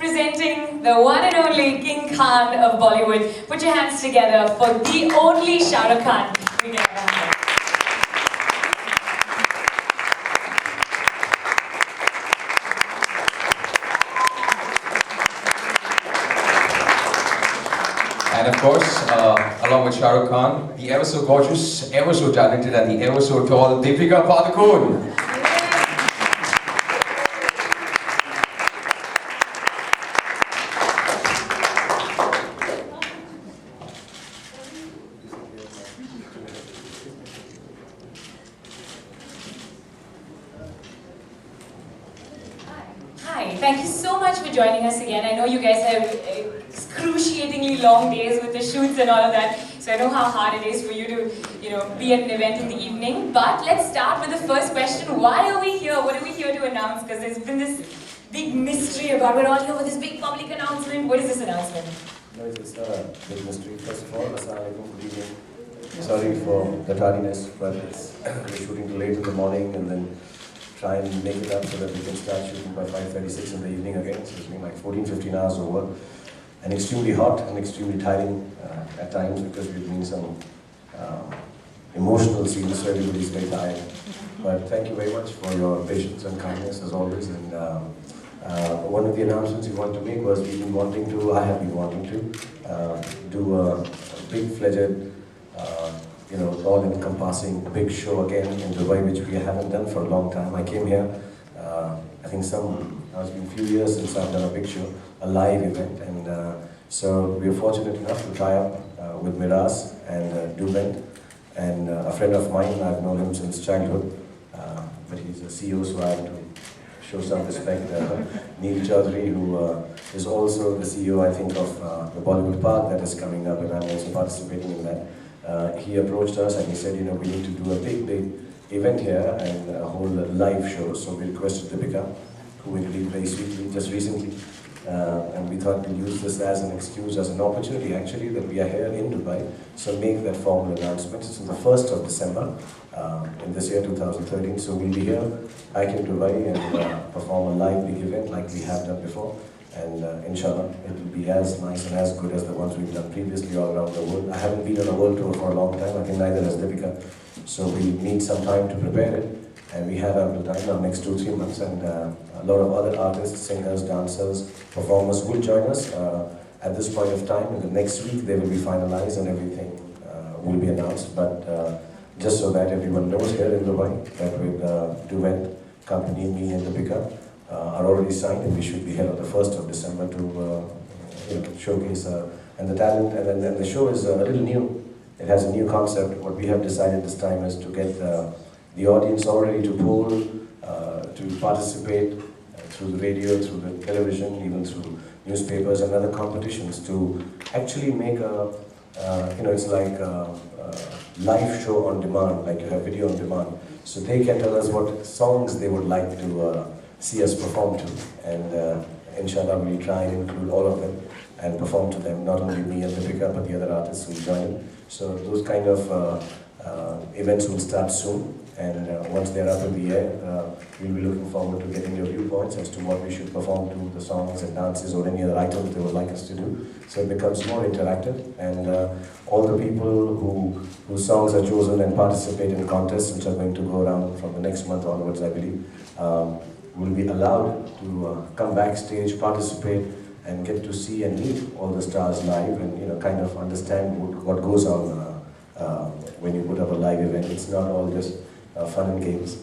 Presenting the one and only King Khan of Bollywood. Put your hands together for the only Shahrukh Khan. We get that. And of course, along with Shahrukh Khan, the ever so gorgeous, ever so talented, and the ever so tall Deepika Padukone. Hi, thank you so much for joining us again. I know you guys have excruciatingly long days with the shoots and all of that, so I know how hard it is for you to, be at an event in the evening. But let's start with the first question. Why are we here? What are we here to announce? Because there's been this big mystery about we're all here with this big public announcement. What is this announcement? No, it's not a big mystery. First of all, Assalamualaikum, good evening. Sorry for the tardiness, but we're shooting till late in the morning and then try and make it up so that we can start shooting by 5:36 in the evening again. So it's been like 14-15 hours of work. And extremely hot and extremely tiring at times because we've been some emotional scenes, so everybody's very tired. But thank you very much for your patience and kindness as always. And one of the announcements we want to make was I have been wanting to do a big-fledged, all-encompassing big show again in Dubai, which we haven't done for a long time. I came here, I think it's been a few years since I've done a big show, a live event, and so we were fortunate enough to tie up with Miraz and Dubent, and a friend of mine. I've known him since childhood, but he's a CEO, so I have to show some respect. Neil Chaudhary, who is also the CEO, I think, of the Bollywood Park that is coming up, and I'm also participating in that. He approached us and he said, we need to do a big event here and hold a live show. So we requested Deepika, who agreed very sweetly just recently. And we thought we'd use this as an excuse, as an opportunity actually, that we are here in Dubai. So make that formal announcement. It's on the 1st of December in this year, 2013. So we'll be here back in Dubai and perform a live big event like we have done before. And inshallah, it will be as nice and as good as the ones we've done previously all around the world. I haven't been on a world tour for a long time, I think neither has Deepika. So we need some time to prepare it. And we have ample time now, next 2-3 months. And a lot of other artists, singers, dancers, performers will join us at this point of time. In the next week, they will be finalized and everything will be announced. But just so that everyone knows here in Dubai, that with Duet Company, me and Deepika, are already signed, and we should be here on the 1st of December to showcase and the talent. And then the show is a little new. It has a new concept. What we have decided this time is to get the audience already to poll, to participate through the radio, through the television, even through newspapers and other competitions, to actually make it's like a live show on demand, like you have video on demand. So they can tell us what songs they would like to see us perform to, and inshallah we'll try and include all of them and perform to them, not only me and Deepika, but the other artists who will join in. So those kind of events will start soon, and once they're up in the air, we'll be looking forward to getting your viewpoints as to what we should perform to, the songs and dances or any other items they would like us to do. So it becomes more interactive, and all the people whose songs are chosen and participate in contests, which are going to go around from the next month onwards, I believe, will be allowed to come backstage, participate, and get to see and meet all the stars live, and kind of understand what goes on when you put up a live event. It's not all just fun and games.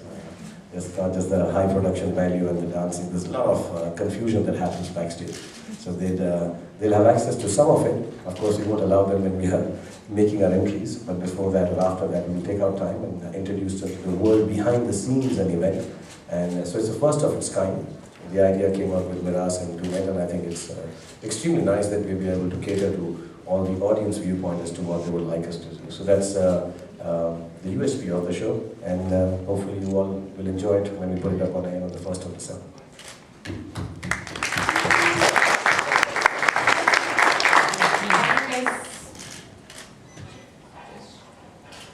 It's not just the high production value and the dancing. There's a lot of confusion that happens backstage. So they'll have access to some of it. Of course, we won't allow them when we are making our entries, but before that or after that, we'll take our time and introduce them to the world behind the scenes and event. And so it's the first of its kind. The idea came up with Miraz and Dubent, and I think it's extremely nice that we'll be able to cater to all the audience viewpoint as to what they would like us to do. So that's the USP of the show, and hopefully you all will enjoy it when we put it up on air on the 1st of December.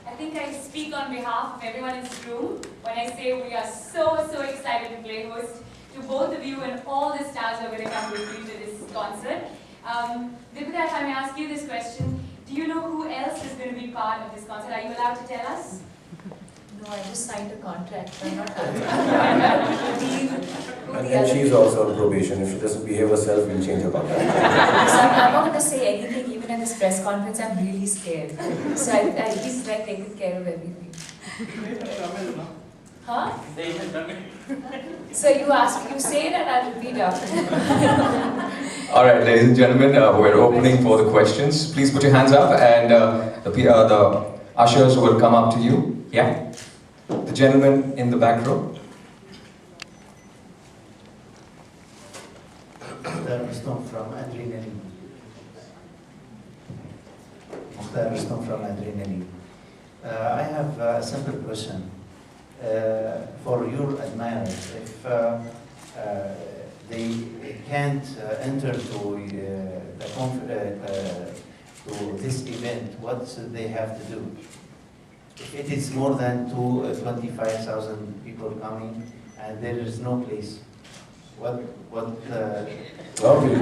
I think I speak on behalf of everyone in this room when I say we are so excited to play host best to both of you and all the stars who are going to come with you to this concert. Deepika, if I may ask you this question, do you know who else is going to be part of this concert? Are you allowed to tell us? No, I just signed a contract. I'm not And she's also on probation. If she doesn't behave herself, we'll change her contract. So I'm not going to say anything even at this press conference. I'm really scared. So he's like taking care of everything. Huh? So you say it and I'll repeat after. All right, ladies and gentlemen, we're opening for the questions. Please put your hands up, and the ushers will come up to you. Yeah? The gentleman in the back row. From Adrenaline. From Adrenaline. I have a simple question for your admirers. If they can't enter to this event, what should they have to do? If it is more than 25,000 people coming and there is no place, what? Well, we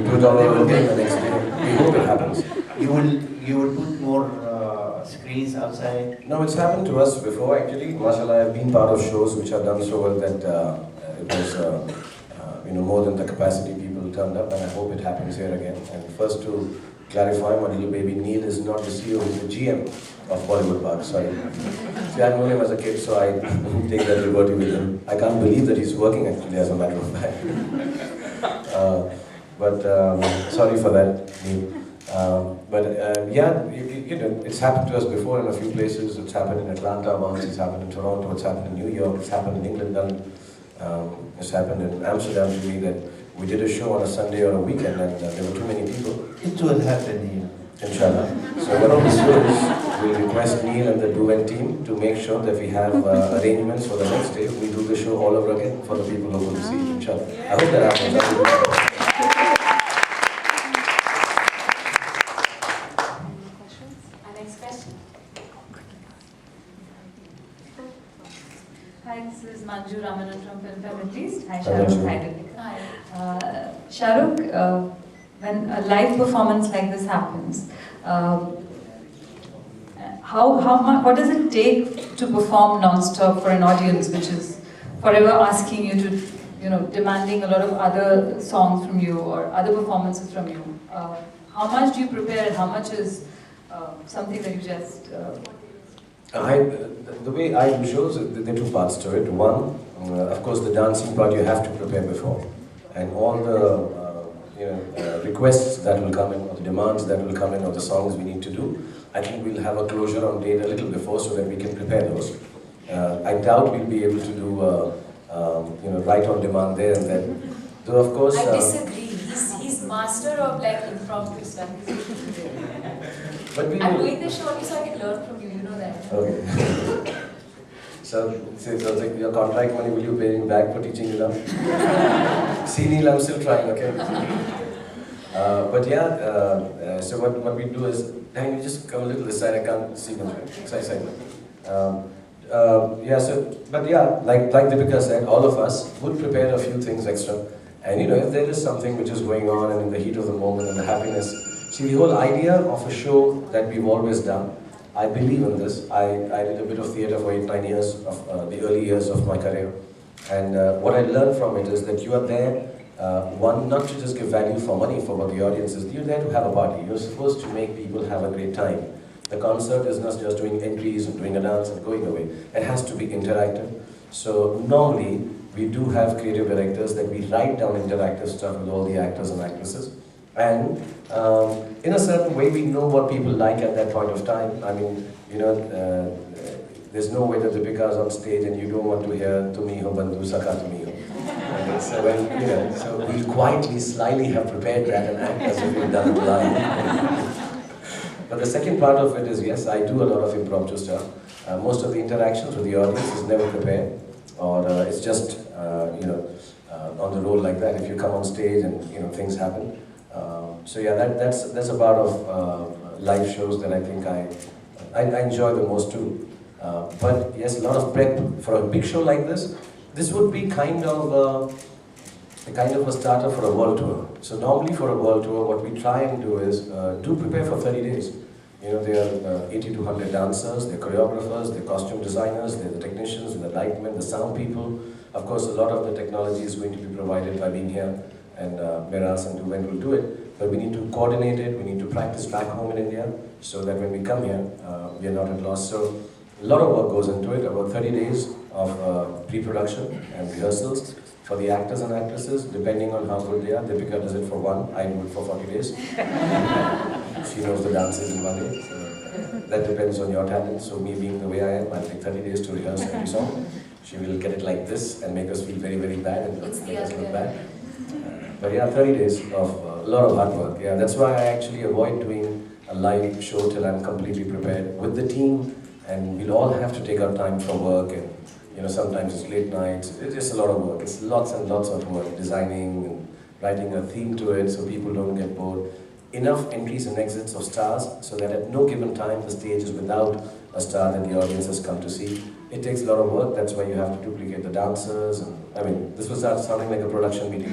put all our thing the next day. We hope it happens. You will put more screens outside? No, it's happened to us before actually. Mashallah, I've been part of shows which have done so well that it was more than the capacity people turned up, and I hope it happens here again. And first to clarify, my little baby Neil is not the CEO, he's the GM of Bollywood Park. Sorry. See, I've known him as a kid, so I take that liberty with him. I can't believe that he's working actually, as a matter of fact. Sorry for that, Neil. Yeah, it's happened to us before in a few places. It's happened in Atlanta once, it's happened in Toronto, it's happened in New York, it's happened in England, it's happened in Amsterdam to me that we did a show on a Sunday or a weekend and there were too many people. It will happen here. Inshallah. So one of the shows, we'll request Neil and the Duet team to make sure that we have arrangements for the next day. We do the show all over again for the people who will see it, inshallah. I hope that happens. Hi, Shahrukh. Hi, Deepika. Shahrukh, when a live performance like this happens, what does it take to perform non-stop for an audience which is forever asking you to, demanding a lot of other songs from you or other performances from you? How much do you prepare and how much is something that you just... The way I do shows, there are two parts to it. One, of course, the dancing part you have to prepare before, and all the requests that will come in, or the demands that will come in, or the songs we need to do. I think we'll have a closure on date a little before so that we can prepare those. I doubt we'll be able to do right on demand there and then. Though of course. I disagree. He's master of impromptu stuff. But I'm doing this show only so I can learn from you. You know that. Okay. So like your contract money, will you pay me back for teaching you now? See, Neil, I'm still trying, okay? But yeah, so what we do is, can you just come a little this side? I can't see much. Side. But yeah, like Deepika said, all of us would prepare a few things extra. And if there is something which is going on and in the heat of the moment and the happiness, see, the whole idea of a show that we've always done, I believe in this. I did a bit of theatre for 8-9 years, of the early years of my career. And what I learned from it is that you are there, one, not to just give value for money for what the audience is. You're there to have a party. You're supposed to make people have a great time. The concert is not just doing entries and doing a dance and going away. It has to be interactive. So normally, we do have creative directors that we write down interactive stuff with all the actors and actresses. And in a certain way, we know what people like at that point of time. I mean, there's no way that Deepika is on stage and you don't want to hear Tumiho Bandhu Saka Tumiho. So we'll quietly, slyly have prepared that and act as if we've done it live. But the second part of it is, yes, I do a lot of impromptu stuff. Most of the interactions with the audience is never prepared, or it's just, on the roll like that. If you come on stage and, things happen. So yeah, that's a part of live shows that I think I enjoy the most too. But yes, a lot of prep for a big show like this. This would be kind of a starter for a world tour. So normally for a world tour, what we try and do is do prepare for 30 days. You know, there are 80 to 100 dancers, they're choreographers, they're costume designers, they're the technicians, the lightmen, the sound people. Of course, a lot of the technology is going to be provided by being here, and Miraz and Duven will do it. But we need to coordinate it, we need to practice back home in India, so that when we come here, we are not at loss. So a lot of work goes into it, about 30 days of pre-production and rehearsals for the actors and actresses, depending on how good they are. Deepika does it for one, I do it for 40 days. She knows the dances in one day, so that depends on your talent. So me being the way I am, I'll take 30 days to rehearse every song. She will get it like this and make us feel very, very bad and make us look bad. But yeah, 30 days of a lot of hard work. Yeah, that's why I actually avoid doing a live show till I'm completely prepared with the team, and we'll all have to take our time from work, and you know, sometimes it's late nights. It's just a lot of work. It's lots and lots of work, designing and writing a theme to it so people don't get bored. Enough entries and exits of stars so that at no given time the stage is without a star that the audience has come to see. It takes a lot of work. That's why you have to duplicate the dancers. And I mean, this was sounding like a production meeting.